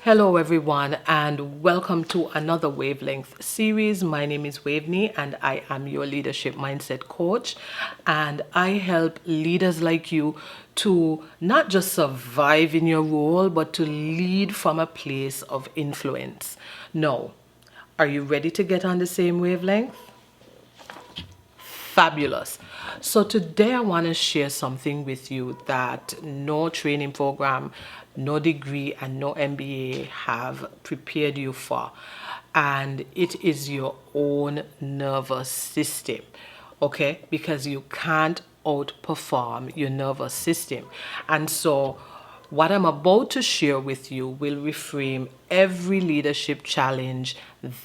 Hello everyone and welcome to another Wavelength series. My name is Waveney and I am your leadership mindset coach, and I help leaders like you to not just survive in your role but to lead from a place of influence. Now, are you ready to get on the same wavelength? Fabulous. So today I want to share something with you that no training program, no degree, and no MBA have prepared you for. And it is your own nervous system. Okay? Because you can't outperform your nervous system. And so what I'm about to share with you will reframe every leadership challenge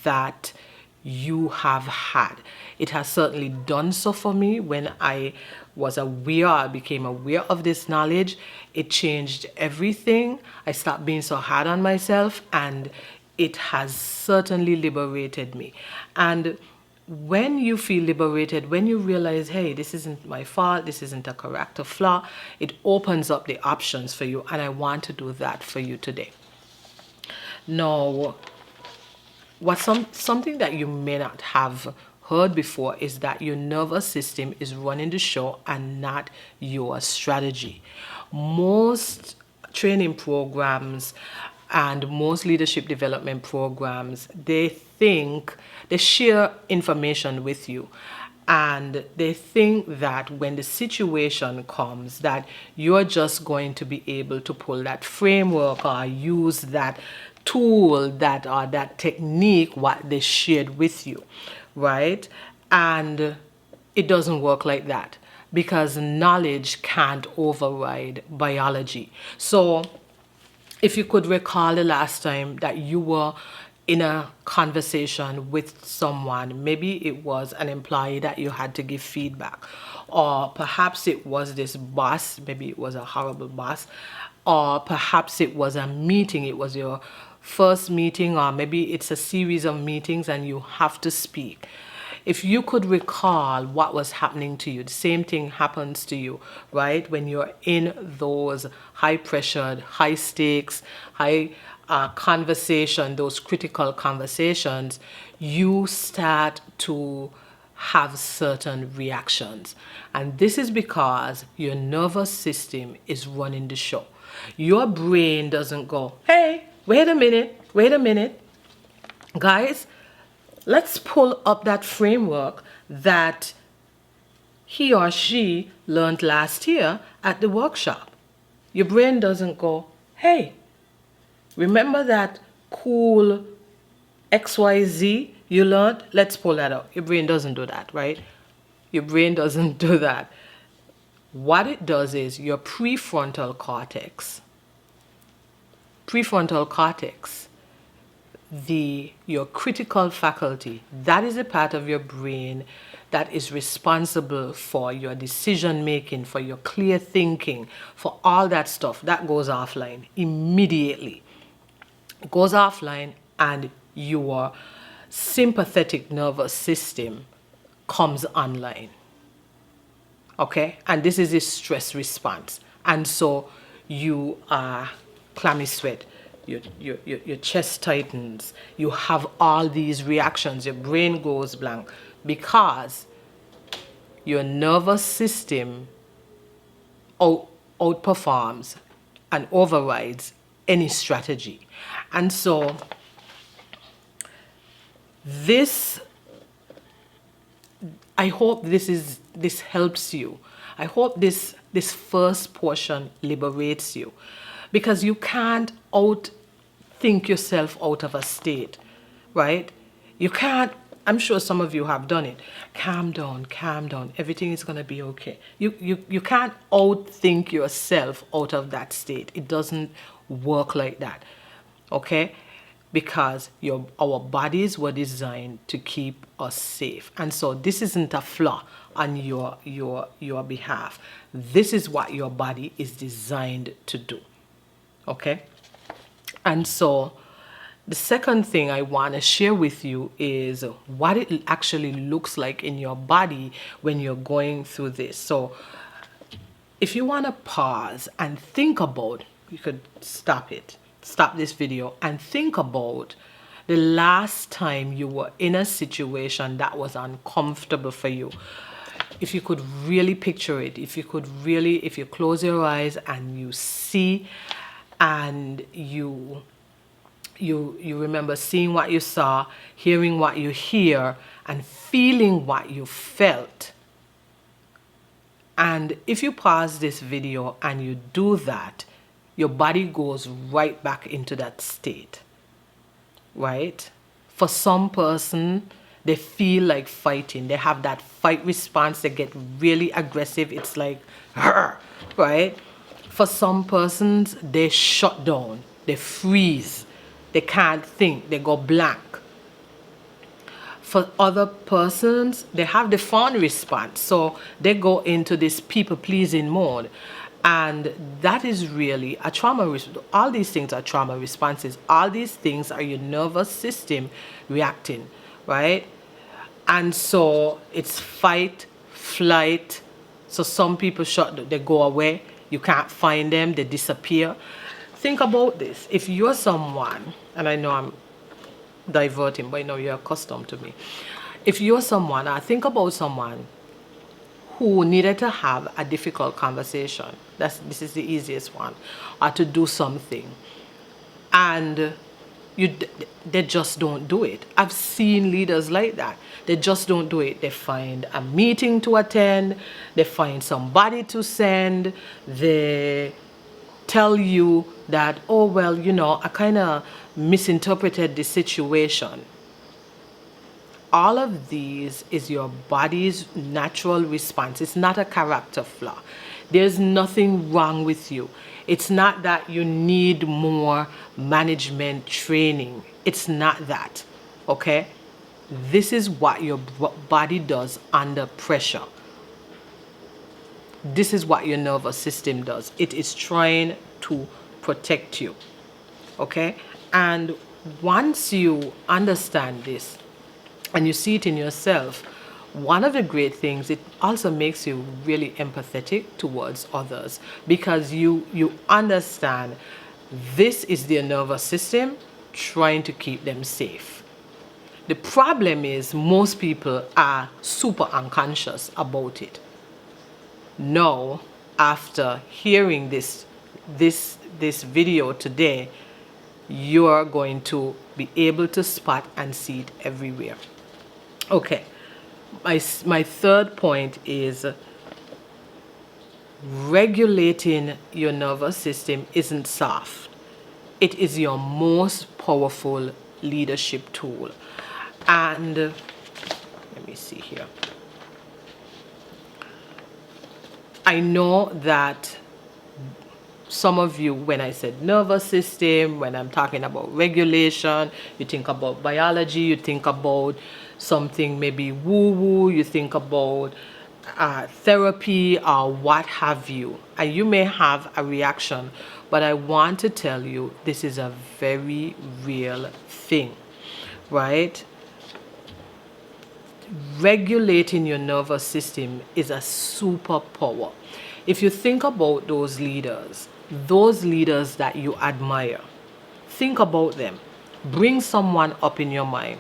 that you have had. It has certainly done so for me. When I became aware of this knowledge, it changed everything. I stopped being so hard on myself, and it has certainly liberated me. And when you feel liberated, when you realize, hey, this isn't my fault, this isn't a character flaw, it opens up the options for you. And I want to do that for you today. Now, something that you may not have heard before is that your nervous system is running the show and not your strategy. Most training programs and most leadership development programs, they share information with you, and they think that when the situation comes that you're just going to be able to pull that framework or use that tool, that technique what they shared with you, right? And it doesn't work like that, because knowledge can't override biology. So if you could recall the last time that you were in a conversation with someone, maybe it was an employee that you had to give feedback, or perhaps it was this boss, maybe it was a horrible boss, or perhaps it was a meeting, it was your first meeting, or maybe it's a series of meetings and you have to speak. If you could recall what was happening to you, the same thing happens to you, right? When you're in those high pressured, high stakes, high conversation, those critical conversations, you start to have certain reactions. And this is because your nervous system is running the show. Your brain doesn't go, hey, wait a minute. Guys, let's pull up that framework that he or she learned last year at the workshop. Your brain doesn't go, hey, remember that cool XYZ you learned? Let's pull that up. Your brain doesn't do that, right? Your brain doesn't do that. What it does is your prefrontal cortex, your critical faculty, that is a part of your brain that is responsible for your decision making, for your clear thinking, for all that stuff, that goes offline immediately. It goes offline, and your sympathetic nervous system comes online. Okay? And this is a stress response. And so you are clammy sweat, your chest tightens, you have all these reactions, your brain goes blank, because your nervous system outperforms and overrides any strategy. And so I hope this helps you. I hope this first portion liberates you, because you can't think yourself out of a state, right? You can't. I'm sure some of you have done it. Calm down. Everything is going to be okay. You can't outthink yourself out of that state. It doesn't work like that, okay? Because our bodies were designed to keep us safe. And so this isn't a flaw on your behalf. This is what your body is designed to do, okay? And so the second thing I want to share with you is what it actually looks like in your body when you're going through this. So if you want to pause and think about, you could stop it stop this video and think about the last time you were in a situation that was uncomfortable for you. If you could really picture it, if you close your eyes and you see, and you remember seeing what you saw, hearing what you hear, and feeling what you felt. And if you pause this video and you do that, your body goes right back into that state, right? For some person, they feel like fighting. They have that fight response. They get really aggressive. It's like, right? For some persons, they shut down. They freeze. They can't think. They go blank. For other persons, they have the fawn response. So they go into this people-pleasing mode. And that is really a trauma. All these things are trauma responses. All these things are your nervous system reacting, right? And so it's fight, flight. So some people they go away. You can't find them. They disappear. Think about this. If you're someone, and I know I'm diverting, but I know you're accustomed to me. If you're someone, I think about someone who needed to have a difficult conversation. This is the easiest one, or to do something, and they just don't do it. I've seen leaders like that. They just don't do it. They find a meeting to attend. They find somebody to send. They tell you that, oh, well, I kind of misinterpreted the situation. All of these is your body's natural response. It's not a character flaw. There's nothing wrong with you. It's not that you need more management training. It's not that, okay? This is what your body does under pressure. This is what your nervous system does. It is trying to protect you, okay? And once you understand this and you see it in yourself, one of the great things, it also makes you really empathetic towards others, because you understand this is their nervous system trying to keep them safe. The problem is most people are super unconscious about it. Now, after hearing this video today, you're going to be able to spot and see it everywhere. Okay, my third point is regulating your nervous system isn't soft. It is your most powerful leadership tool. And let me see here. I know that some of you, when I said nervous system, when I'm talking about regulation, you think about biology, you think about something maybe woo-woo, you think about therapy or what have you. And you may have a reaction, but I want to tell you this is a very real thing, right? Regulating your nervous system is a superpower. If you think about those leaders that you admire, think about them. Bring someone up in your mind.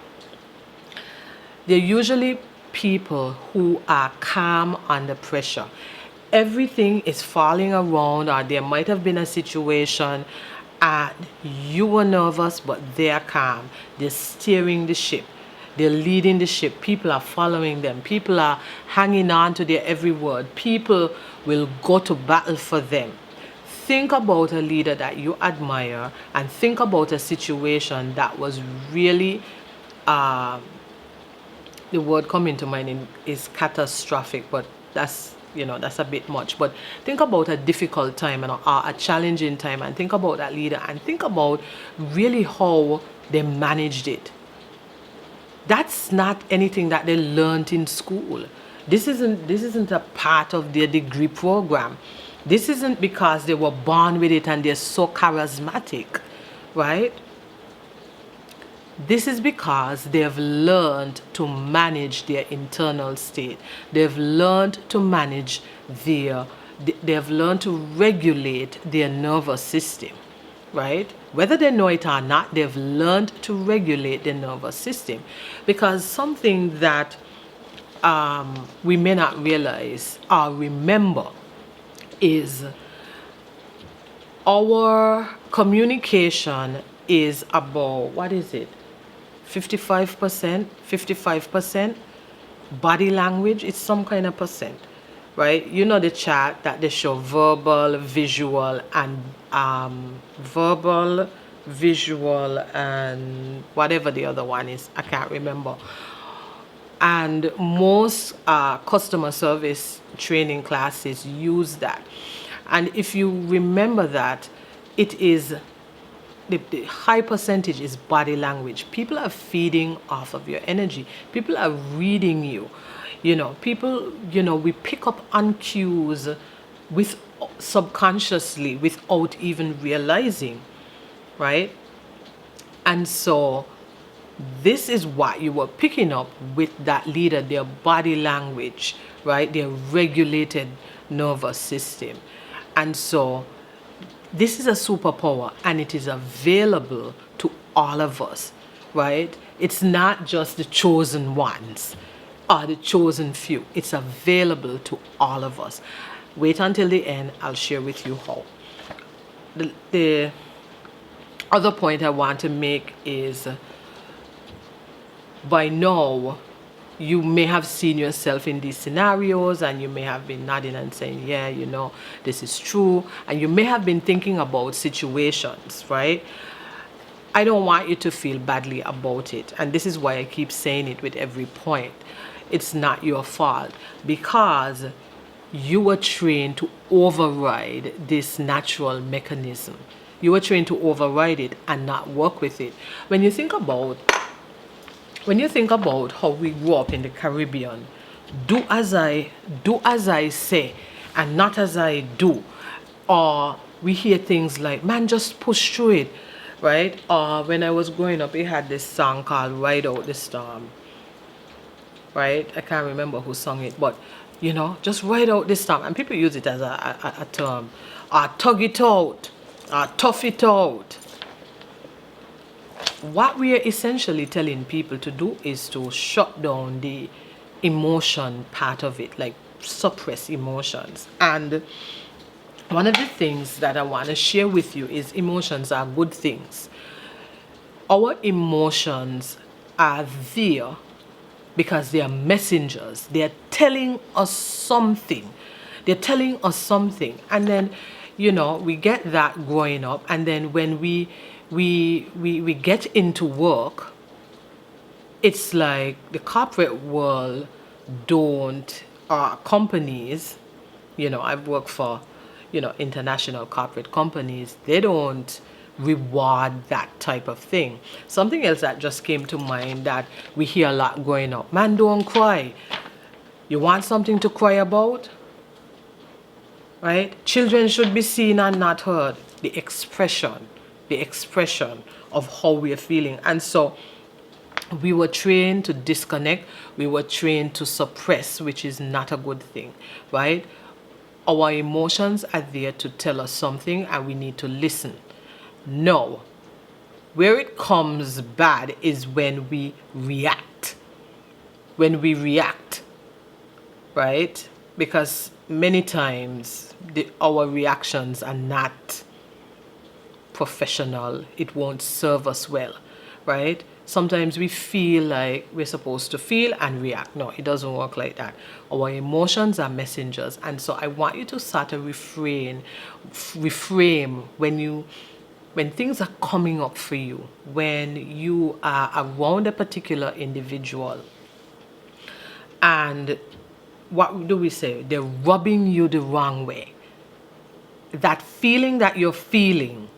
They're usually people who are calm under pressure. Everything is falling around, or there might have been a situation and you were nervous, but they're calm. They're steering the ship. They're leading the ship. People are following them. People are hanging on to their every word. People will go to battle for them. Think about a leader that you admire, and think about a situation that was really, the word coming to mind is catastrophic, but that's a bit much. But think about a difficult time and a challenging time, and think about that leader, and think about really how they managed it. That's not anything that they learned in school. This isn't a part of their degree program. This isn't because they were born with it and they're so charismatic, right? This is because they've learned to manage their internal state. They've learned to manage they've learned to regulate their nervous system, right? Whether they know it or not, they've learned to regulate the nervous system. Because something that we may not realize or remember is our communication is about, what is it, 55% body language. It's some kind of percent, right? You know the chart that they show verbal, visual, and whatever the other one is, I can't remember. And most customer service training classes use that. And if you remember that, it is the high percentage is body language. People are feeding off of your energy. People are reading you. People, we pick up on cues with subconsciously without even realizing, right? And so this is what you were picking up with that leader, their body language, right? Their regulated nervous system. And so this is a superpower, and it is available to all of us, right? It's not just the chosen ones or the chosen few. It's available to all of us. Wait until the end. I'll share with you how. The other point I want to make is, by now, you may have seen yourself in these scenarios, and you may have been nodding and saying, yeah, this is true. And you may have been thinking about situations, right? I don't want you to feel badly about it. And this is why I keep saying it with every point. It's not your fault, because you were trained to override this natural mechanism. You were trained to override it and not work with it. When you think about how we grew up in the Caribbean, do as I say and not as I do. Or we hear things like, man, just push through it, right? Or when I was growing up, it had this song called Ride Out the Storm, right? I can't remember who sung it, but just ride out this storm. And people use it as a term. Tug it out, tough it out. What we are essentially telling people to do is to shut down the emotion part of it, like suppress emotions. And one of the things that I want to share with you is emotions are good things. Our emotions are there because they are messengers. They are telling us something. And then, we get that growing up. And then when we get into work, it's like the corporate world companies, I've worked for, international corporate companies, they don't reward that type of thing. Something else that just came to mind that we hear a lot growing up: man, don't cry. You want something to cry about? Right? Children should be seen and not heard. The expression of how we are feeling. And so we were trained to disconnect. We were trained to suppress, which is not a good thing, right? Our emotions are there to tell us something, and we need to listen. No. Where it comes bad is when we react. Right? Because many times our reactions are not professional. It won't serve us well, right? Sometimes we feel like we're supposed to feel and react. No, it doesn't work like that. Our emotions are messengers. And so I want you to start to reframe when things are coming up for you, when you are around a particular individual, and what do we say? They're rubbing you the wrong way. That feeling that you're feeling,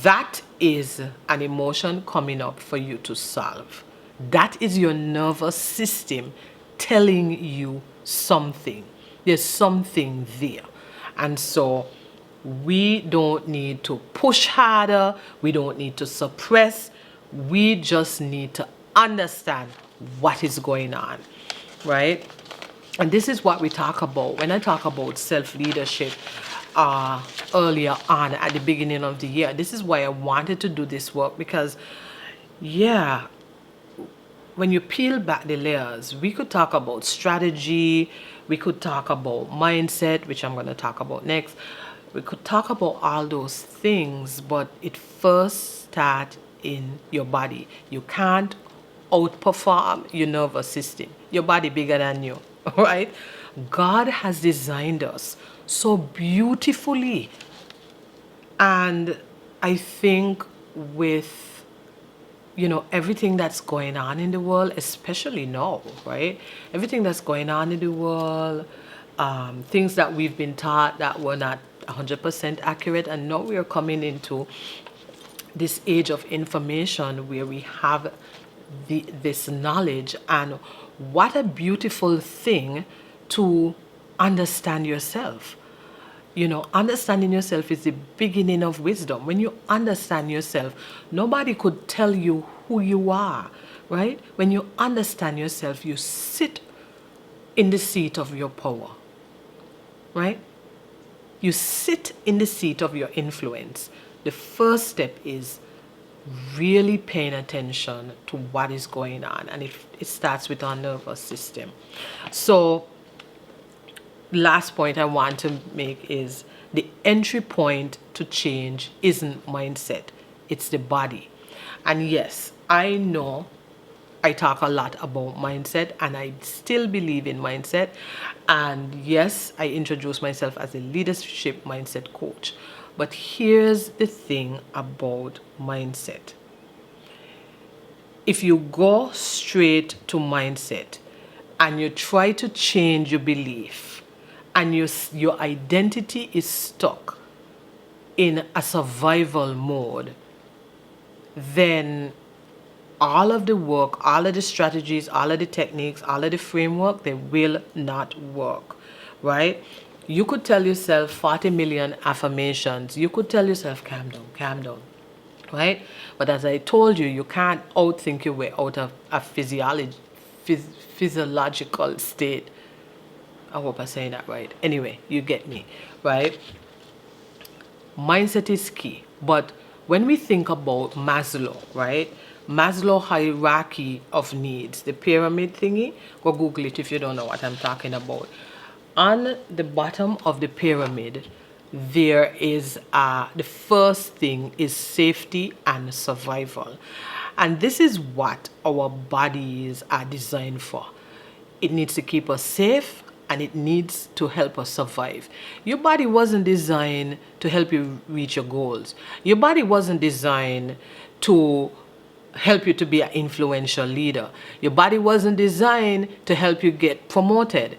that is an emotion coming up for you to solve. That is your nervous system telling you something. There's something there. And so we don't need to push harder. We don't need to suppress. We just need to understand what is going on, right? And this is what we talk about when I talk about self-leadership, earlier on at the beginning of the year. This is why I wanted to do this work, because yeah, when you peel back the layers, we could talk about strategy, we could talk about mindset, which I'm going to talk about next. We could talk about all those things, but it first starts in your body. You can't outperform your nervous system. Your body bigger than you, right? God has designed us so beautifully. And I think with everything that's going on in the world, especially now, right? Everything that's going on in the world, things that we've been taught that were not 100% accurate, and now we are coming into this age of information where we have this knowledge, and what a beautiful thing to understand yourself. Understanding yourself is the beginning of wisdom. When you understand yourself, nobody could tell you who you are, right? When you understand yourself, you sit in the seat of your power, right? You sit in the seat of your influence. The first step is really paying attention to what is going on, and it starts with our nervous system. So last point I want to make is the entry point to change isn't mindset, it's the body. And yes, I know I talk a lot about mindset, and I still believe in mindset. And yes, I introduce myself as a leadership mindset coach. But here's the thing about mindset. If you go straight to mindset and you try to change your belief, and your identity is stuck in a survival mode, then all of the work, all of the strategies, all of the techniques, all of the framework, they will not work, right? You could tell yourself 40 million affirmations. You could tell yourself, calm down, right? But as I told you, you can't outthink your way out of a physiological state. I hope I'm saying that right. Anyway, you get me, right? Mindset is key. But when we think about Maslow, right? Maslow hierarchy of needs, the pyramid thingy, go Google it if you don't know what I'm talking about. On the bottom of the pyramid, there is the first thing is safety and survival. And this is what our bodies are designed for. It needs to keep us safe, and it needs to help us survive. Your body wasn't designed to help you reach your goals. Your body wasn't designed to help you to be an influential leader. Your body wasn't designed to help you get promoted.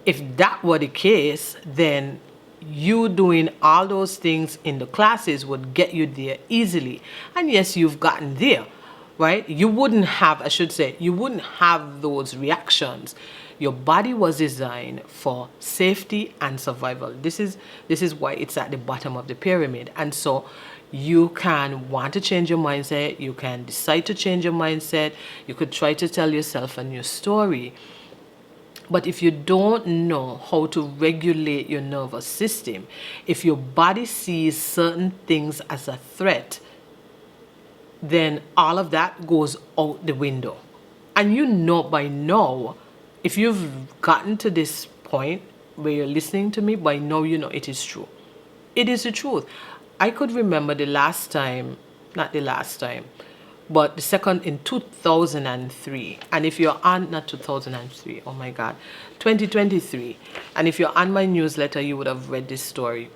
If that were the case, then you doing all those things in the classes would get you there easily. And yes, you've gotten there, right? You wouldn't have those reactions. Your body was designed for safety and survival. This is why it's at the bottom of the pyramid. And so you can want to change your mindset. You can decide to change your mindset. You could try to tell yourself a new story. But if you don't know how to regulate your nervous system, if your body sees certain things as a threat, then all of that goes out the window. And by now, if you've gotten to this point where you're listening to me, by now you know it is true. It is the truth. I could remember but the second in 2003. And if you're on, not 2003, oh my God, 2023. And if you're on my newsletter, you would have read this story.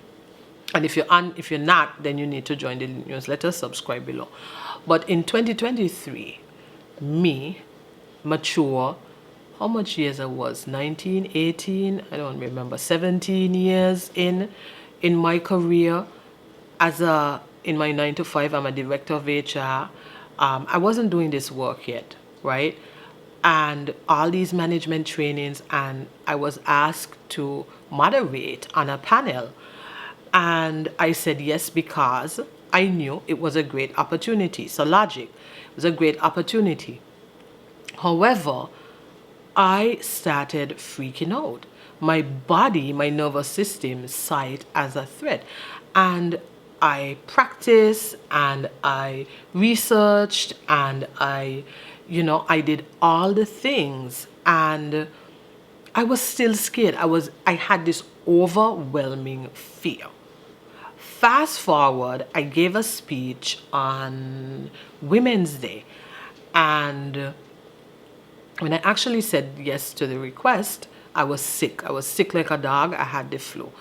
And if you're not, then you need to join the newsletter, subscribe below. But in 2023, me, mature, how much years I was? 19, 18, I don't remember, 17 years in my career in my 9 to 5, I'm a director of HR. I wasn't doing this work yet, right? And all these management trainings, and I was asked to moderate on a panel. And I said yes because I knew it was a great opportunity. So logic, it was a great opportunity. However, I started freaking out. My body, my nervous system saw it as a threat. And I practiced and I researched and I did all the things, and I was still scared. I had this overwhelming fear. Fast forward, I gave a speech on Women's Day, and when I actually said yes to the request, I was sick. I was sick like a dog. I had the flu.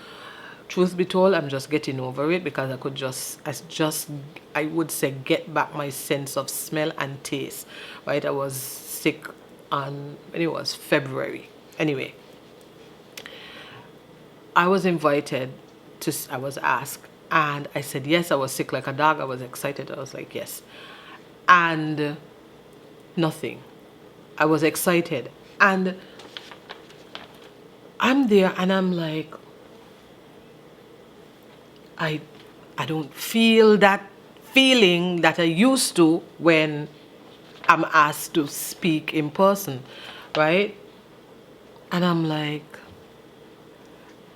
Truth be told, I'm just getting over it because I would say, get back my sense of smell and taste. Right? I was sick when it was February. Anyway, I was I was asked, and I said yes. I was sick like a dog. I was excited. I was like, yes. And nothing. I was excited. And I'm there and I'm like, I don't feel that feeling that I used to when I'm asked to speak in person, right? And I'm like,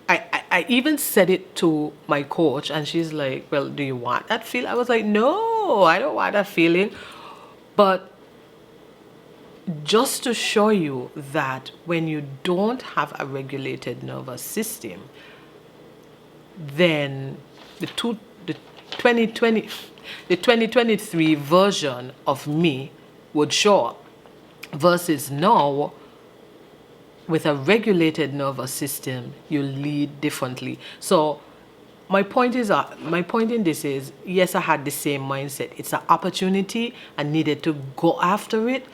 I even said it to my coach, and she's like, well, do you want that feeling? I was like, no, I don't want that feeling. But just to show you that when you don't have a regulated nervous system, then the 2020 the 2023 version of me would show up, versus now with a regulated nervous system you lead differently. So my point in this is, yes, I had the same mindset. It's an opportunity. I needed to go after it,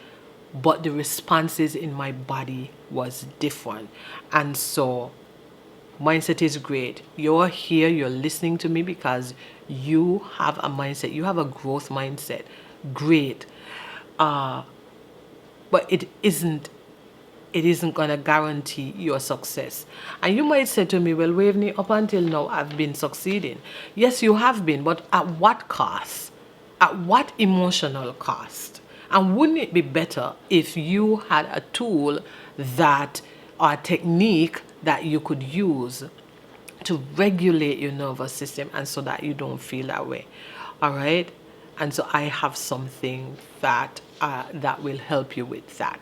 but the responses in my body was different. And so mindset is great. You're here, you're listening to me because you have a mindset, you have a growth mindset. Great. But it isn't going to guarantee your success. And you might say to me, well, Waveney, up until now, I've been succeeding. Yes, you have been, but at what cost? At what emotional cost? And wouldn't it be better if you had a tool or a technique that you could use to regulate your nervous system, and so that you don't feel that way? All right. And so I have something that will help you with that.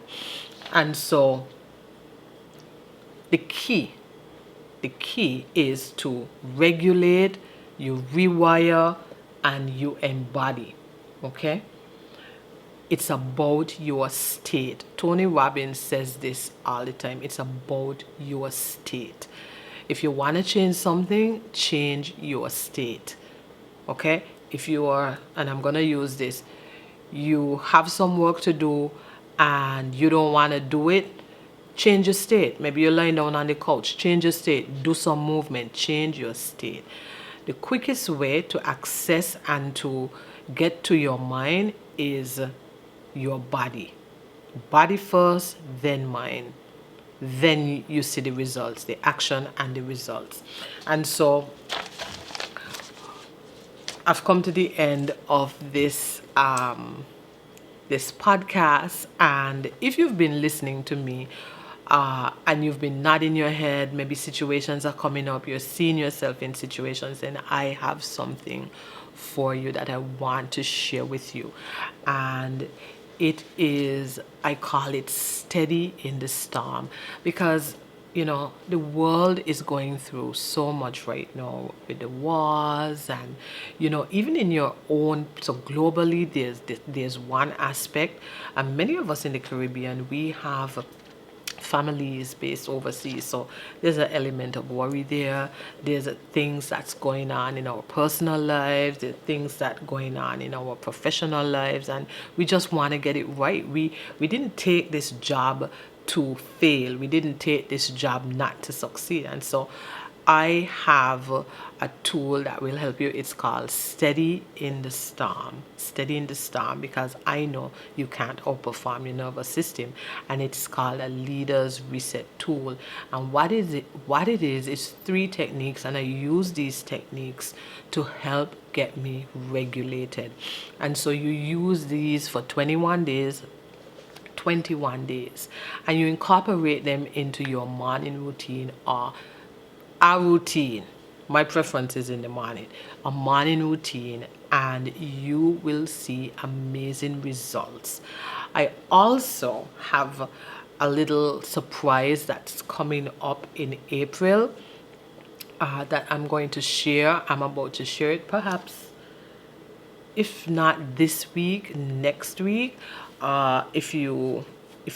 And so the key is to regulate, you rewire, and you embody. Okay? It's about your state. Tony Robbins says this all the time. It's about your state. If you want to change something, change your state. Okay? If you are, and I'm going to use this, you have some work to do and you don't want to do it, change your state. Maybe you're lying down on the couch, change your state, do some movement, change your state. The quickest way to access and to get to your mind is your body. Body first, then mind. Then you see the results, the action and the results. And so I've come to the end of this podcast, and if you've been listening to me and you've been nodding your head, maybe situations are coming up, you're seeing yourself in situations, and I have something for you that I want to share with you. And it is, I call it steady in the storm, because the world is going through so much right now with the wars, and even in your own, so globally there's one aspect, and many of us in the Caribbean, we have families based overseas, so there's an element of worry there. There's things that's going on in our personal lives, there's things that going on in our professional lives, and we just want to get it right. We didn't take this job to fail. We didn't take this job not to succeed. And so I have a tool that will help you. It's called Steady in the Storm. Steady in the Storm, because I know you can't outperform your nervous system. And it's called a Leader's Reset Tool. And what it is 3 techniques, and I use these techniques to help get me regulated. And so you use these for 21 days, and you incorporate them into your morning routine or a routine. my preference is in the morning, a morning routine, and you will see amazing results. I also have a little surprise that's coming up in April that I'm going to share. I'm about to share it perhaps, if not this week, next week. If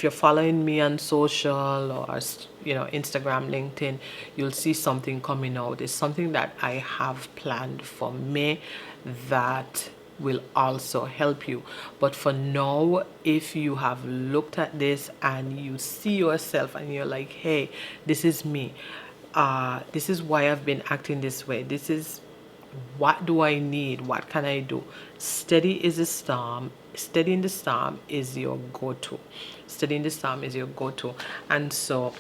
you're following me on social or Instagram, LinkedIn, you'll see something coming out. It's something that I have planned for May that will also help you. But for now, if you have looked at this and you see yourself and you're like, hey, this is me, this is why I've been acting this way, this is what do I need? What can I do? Steady is a storm. Steady in the storm is your go-to. Steady in the storm is your go-to. And so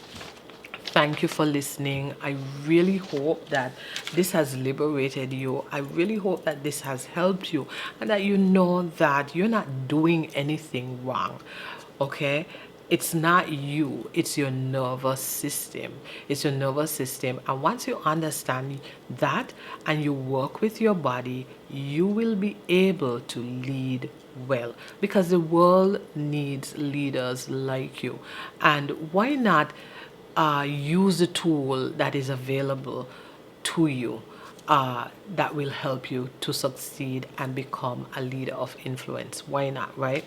thank you for listening. I really hope that this has liberated you. I really hope that this has helped you and that you know that you're not doing anything wrong. Okay? It's not you, it's your nervous system. It's your nervous system. And once you understand that and you work with your body, you will be able to lead well, because the world needs leaders like you. And why not use the tool that is available to you that will help you to succeed and become a leader of influence? Why not, right?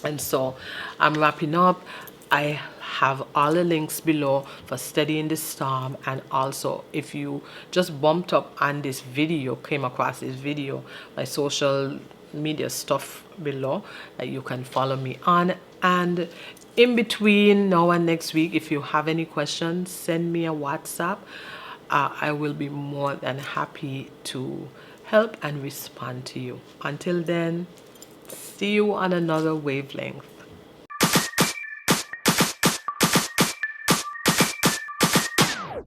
And so I'm wrapping up. I have all the links below for Studying the Storm, and also if you just bumped up on this video, came across this video, my social media stuff below that you can follow me on. And in between now and next week, if you have any questions, send me a WhatsApp. I will be more than happy to help and respond to you. Until then, see you on another wavelength.